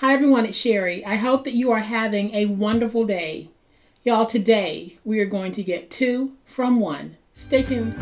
Hi everyone, it's Sherry. I hope that you are having a wonderful day. Y'all, today we are going to get 2 from 1. Stay tuned.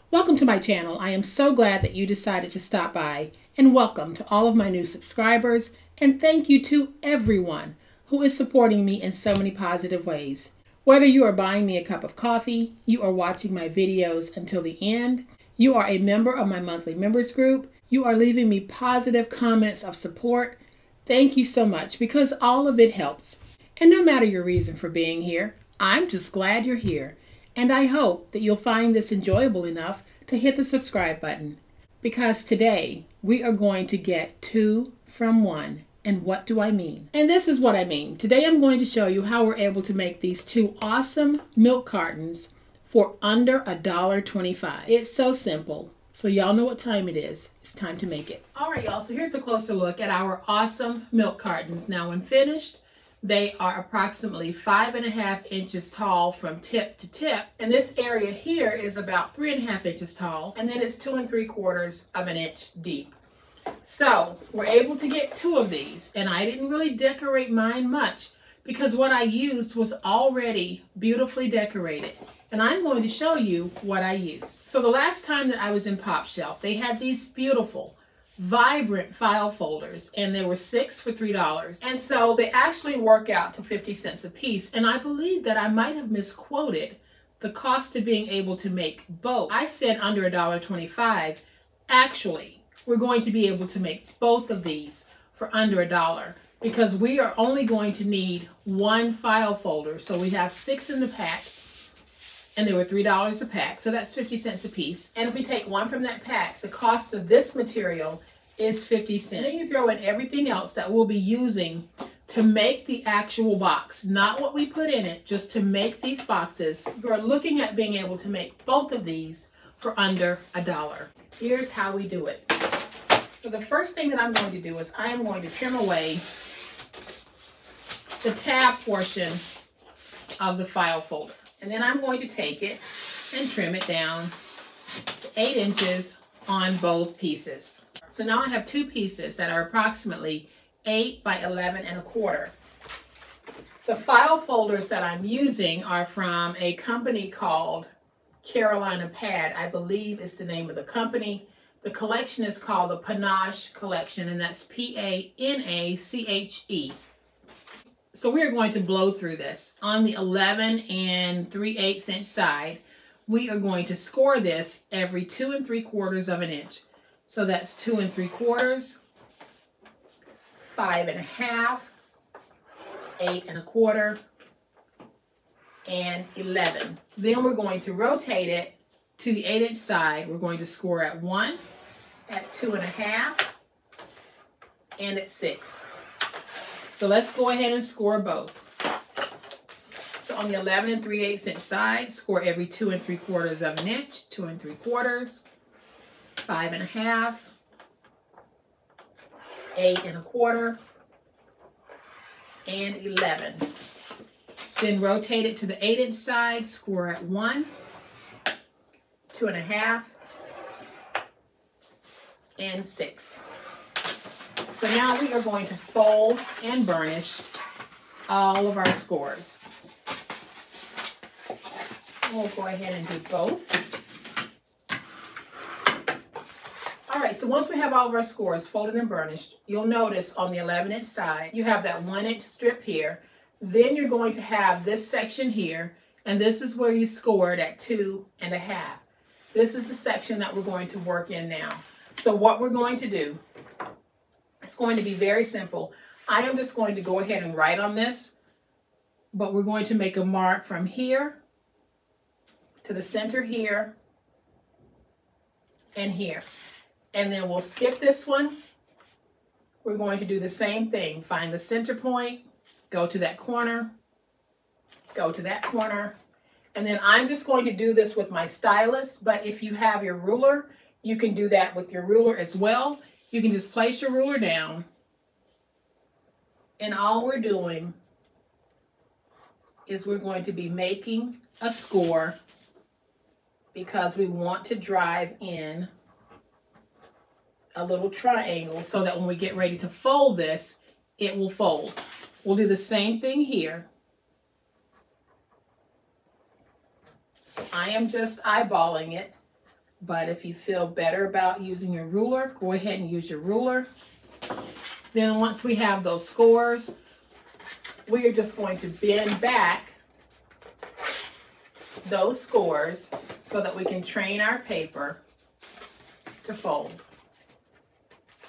Welcome to my channel. I am so glad that you decided to stop by, and welcome to all of my new subscribers, and thank you to everyone who is supporting me in so many positive ways. Whether you are buying me a cup of coffee, you are watching my videos until the end, you are a member of my monthly members group, you are leaving me positive comments of support, thank you so much, because all of it helps. And no matter your reason for being here, I'm just glad you're here. And I hope that you'll find this enjoyable enough to hit the subscribe button. Because today we are going to get 2 from 1. And what do I mean? And this is what I mean. Today I'm going to show you how we're able to make these 2 awesome milk cartons for under $1.25. It's so simple. So y'all know what time it is. It's time to make it. All right, y'all. So here's a closer look at our awesome milk cartons. Now when finished, they are approximately 5.5 inches tall from tip to tip. And this area here is about 3.5 inches tall. And then it's 2 3/4 of an inch deep. So we're able to get 2 of these, and I didn't really decorate mine much because what I used was already beautifully decorated. And I'm going to show you what I used. So the last time that I was in Pop Shelf, they had these beautiful, vibrant file folders, and there were 6 for $3. And so they actually work out to 50 cents a piece. And I believe that I might have misquoted the cost of being able to make both. I said under $1.25. Actually, we're going to be able to make both of these for under $1 because we are only going to need 1 file folder. So we have 6 in the pack, and they were $3 a pack. So that's 50 cents a piece. And if we take 1 from that pack, the cost of this material is 50 cents. And then you throw in everything else that we'll be using to make the actual box, not what we put in it, just to make these boxes. We're looking at being able to make both of these for under $1. Here's how we do it. So the first thing that I'm going to do is I am going to trim away the tab portion of the file folder. And then I'm going to take it and trim it down to 8 inches on both pieces. So now I have 2 pieces that are approximately 8 by 11.25. The file folders that I'm using are from a company called Carolina Pad, I believe is the name of the company. The collection is called the Panache Collection, and that's P-A-N-A-C-H-E. So we are going to blow through this. On the 11 3/8 inch side, we are going to score this every 2 3/4 of an inch. So that's 2 3/4, 5.5, 8 1/4, and 11. Then we're going to rotate it to the 8 inch side. We're going to score at 1, at 2.5, and at 6. So let's go ahead and score both. So on the 11 3/8 inch side, score every 2 3/4 of an inch, 2 3/4, 5.5, 8 1/4, and 11. Then rotate it to the 8 inch side, score at 1, 2.5, and 6. So now we are going to fold and burnish all of our scores. We'll go ahead and do both. All right, so once we have all of our scores folded and burnished, you'll notice on the 11 inch side, you have that 1 inch strip here. Then you're going to have this section here, and this is where you scored at 2.5. This is the section that we're going to work in now. So what we're going to do, it's going to be very simple. I am just going to go ahead and write on this, but we're going to make a mark from here to the center here and here. And then we'll skip this one. We're going to do the same thing. Find the center point, go to that corner, go to that corner. And then I'm just going to do this with my stylus, but if you have your ruler, you can do that with your ruler as well. You can just place your ruler down, and all we're doing is we're going to be making a score because we want to drive in a little triangle so that when we get ready to fold this, it will fold. We'll do the same thing here. So I am just eyeballing it, but if you feel better about using your ruler, go ahead and use your ruler. Then once we have those scores, we are just going to bend back those scores so that we can train our paper to fold.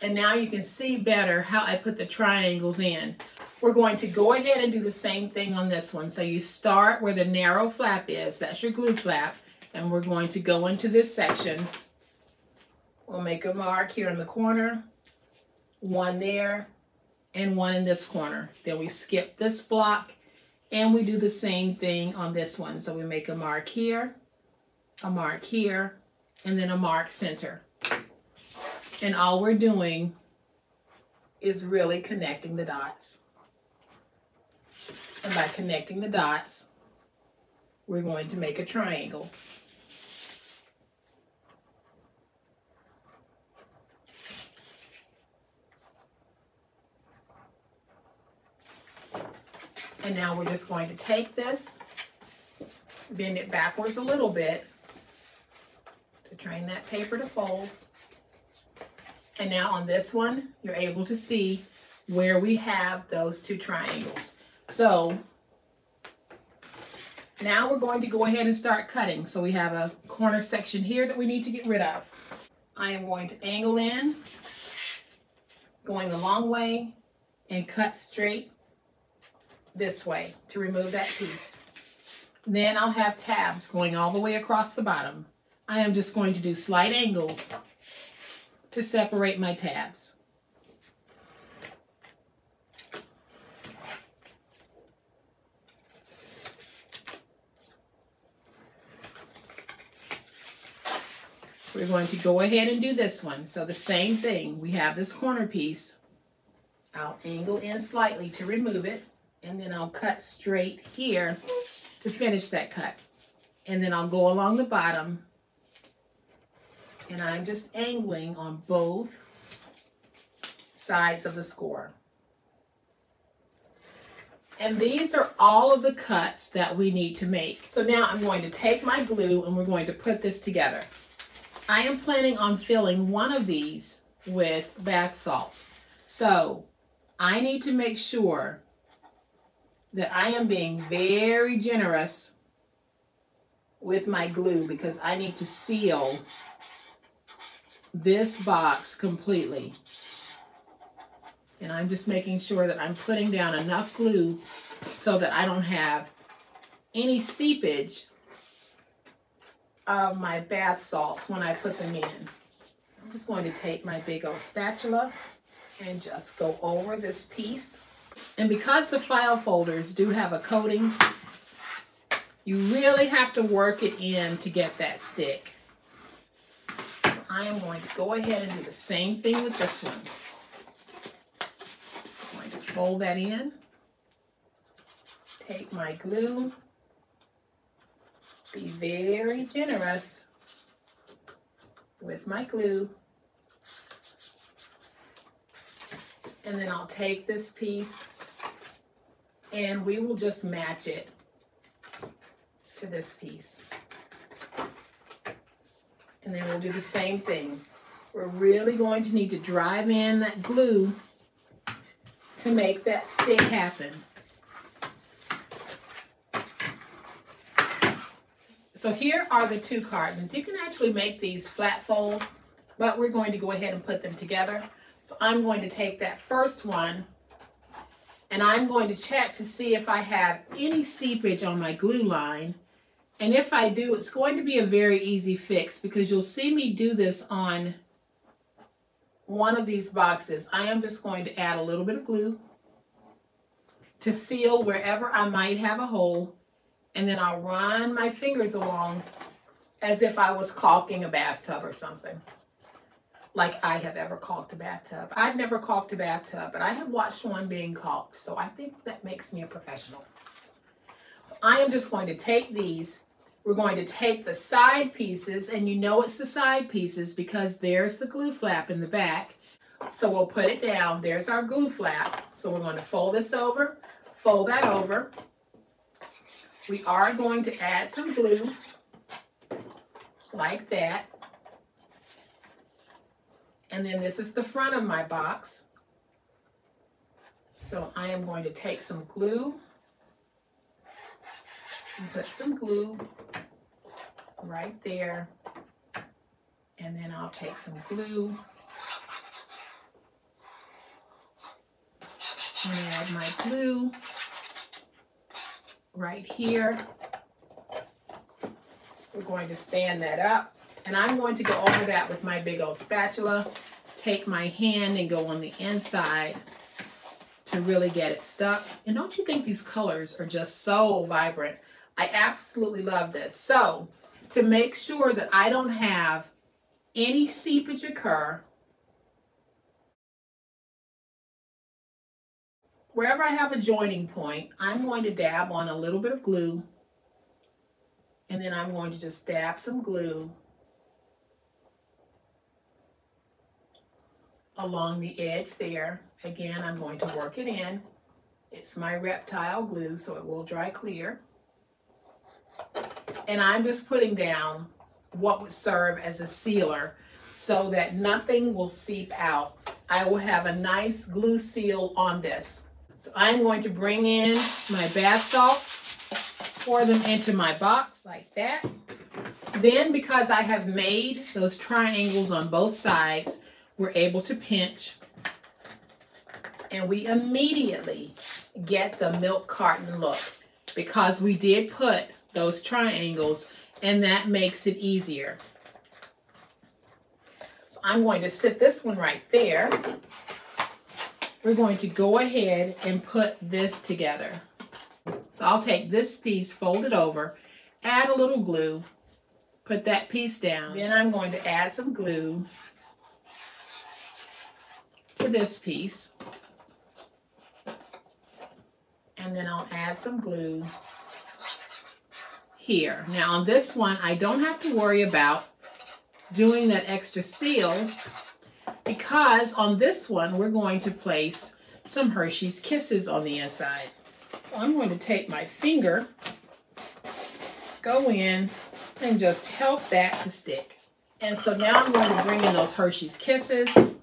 And now you can see better how I put the triangles in. We're going to go ahead and do the same thing on this one. So you start where the narrow flap is, that's your glue flap, and we're going to go into this section. We'll make a mark here in the corner, one there, and one in this corner. Then we skip this block, and we do the same thing on this one. So we make a mark here, and then a mark center. And all we're doing is really connecting the dots. And by connecting the dots, we're going to make a triangle. And now we're just going to take this, bend it backwards a little bit to train that paper to fold. And now on this one, you're able to see where we have those two triangles. So now we're going to go ahead and start cutting. So we have a corner section here that we need to get rid of. I am going to angle in, going the long way, and cut straight this way to remove that piece. Then I'll have tabs going all the way across the bottom. I am just going to do slight angles to separate my tabs. We're going to go ahead and do this one. So the same thing, we have this corner piece. I'll angle in slightly to remove it, and then I'll cut straight here to finish that cut. And then I'll go along the bottom, and I'm just angling on both sides of the score. And these are all of the cuts that we need to make. So now I'm going to take my glue and we're going to put this together. I am planning on filling one of these with bath salts. So I need to make sure that I am being very generous with my glue because I need to seal this box completely. And I'm just making sure that I'm putting down enough glue so that I don't have any seepage of my bath salts when I put them in. So I'm just going to take my big old spatula and just go over this piece. And because the file folders do have a coating, you really have to work it in to get that stick. So I am going to go ahead and do the same thing with this one. I'm going to fold that in, take my glue, be very generous with my glue, and then I'll take this piece and we will just match it to this piece. And then we'll do the same thing. We're really going to need to drive in that glue to make that stick happen. So here are the two cartons. You can actually make these flat fold, but we're going to go ahead and put them together. So I'm going to take that first one and I'm going to check to see if I have any seepage on my glue line. And if I do, it's going to be a very easy fix because you'll see me do this on one of these boxes. I am just going to add a little bit of glue to seal wherever I might have a hole. And then I'll run my fingers along as if I was caulking a bathtub or something. Like I have ever caulked a bathtub. I've never caulked a bathtub, but I have watched one being caulked. So I think that makes me a professional. So I am just going to take these we're going to take the side pieces, and you know it's the side pieces because there's the glue flap in the back. So we'll put it down. There's our glue flap. So we're going to fold this over, fold that over. We are going to add some glue like that. And then this is the front of my box. So I am going to take some glue and put some glue right there. And then I'll take some glue and add my glue right here. We're going to stand that up. And I'm going to go over that with my big old spatula. Take my hand and go on the inside to really get it stuck. And don't you think these colors are just so vibrant? I absolutely love this. So to make sure that I don't have any seepage occur, wherever I have a joining point, I'm going to dab on a little bit of glue. And then I'm going to just dab some glue along the edge there. Again, I'm going to work it in. It's my Reptile glue, so it will dry clear. And I'm just putting down what would serve as a sealer so that nothing will seep out. I will have a nice glue seal on this. So I'm going to bring in my bath salts, pour them into my box like that. Then, because I have made those triangles on both sides, we're able to pinch, and we immediately get the milk carton look because we did put those triangles, and that makes it easier. So I'm going to sit this one right there. We're going to go ahead and put this together. So I'll take this piece, fold it over, add a little glue, put that piece down. Then I'm going to add some glue to this piece, and then I'll add some glue here. Now on this one, I don't have to worry about doing that extra seal because on this one, we're going to place some Hershey's Kisses on the inside. So I'm going to take my finger, go in, and just help that to stick. And so now I'm going to bring in those Hershey's Kisses,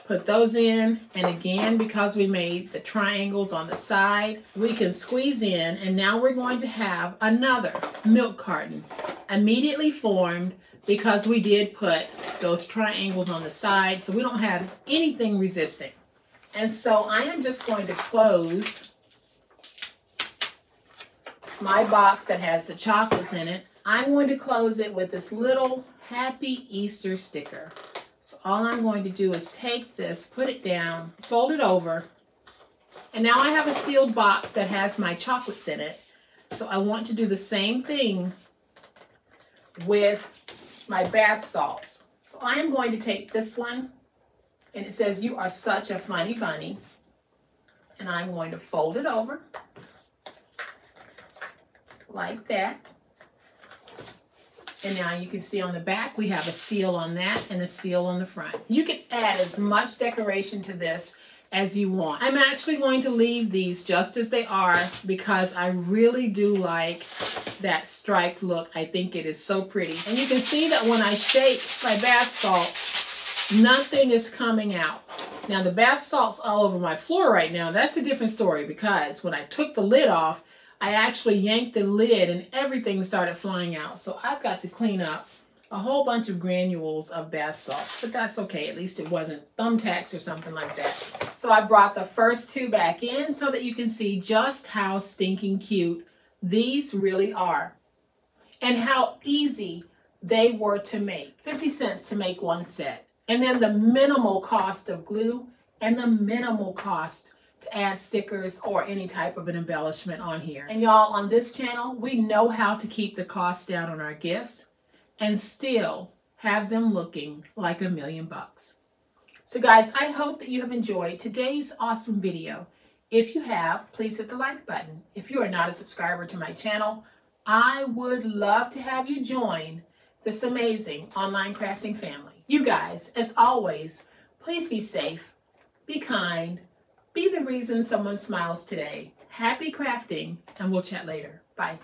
put those in, and again, because we made the triangles on the side, we can squeeze in, and now we're going to have another milk carton immediately formed because we did put those triangles on the side, so we don't have anything resisting. And so I am just going to close my box that has the chocolates in it. I'm going to close it with this little Happy Easter sticker. So all I'm going to do is take this, put it down, fold it over, and now I have a sealed box that has my chocolates in it. So I want to do the same thing with my bath salts. So I am going to take this one, and it says, "You are such a funny bunny," and I'm going to fold it over like that. And now you can see on the back, we have a seal on that and a seal on the front. You can add as much decoration to this as you want. I'm actually going to leave these just as they are because I really do like that striped look. I think it is so pretty. And you can see that when I shake my bath salts, nothing is coming out. Now the bath salt's all over my floor right now. That's a different story because when I took the lid off, I actually yanked the lid and everything started flying out. So I've got to clean up a whole bunch of granules of bath salts, but that's okay. At least it wasn't thumbtacks or something like that. So I brought the first two back in so that you can see just how stinking cute these really are and how easy they were to make. 50 cents to make one set. And then the minimal cost of glue and the minimal cost to add stickers or any type of an embellishment on here. And y'all, on this channel, we know how to keep the cost down on our gifts and still have them looking like $1,000,000. So guys, I hope that you have enjoyed today's awesome video. If you have, please hit the like button. If you are not a subscriber to my channel, I would love to have you join this amazing online crafting family. You guys, as always, please be safe, be kind, be the reason someone smiles today. Happy crafting, and we'll chat later. Bye.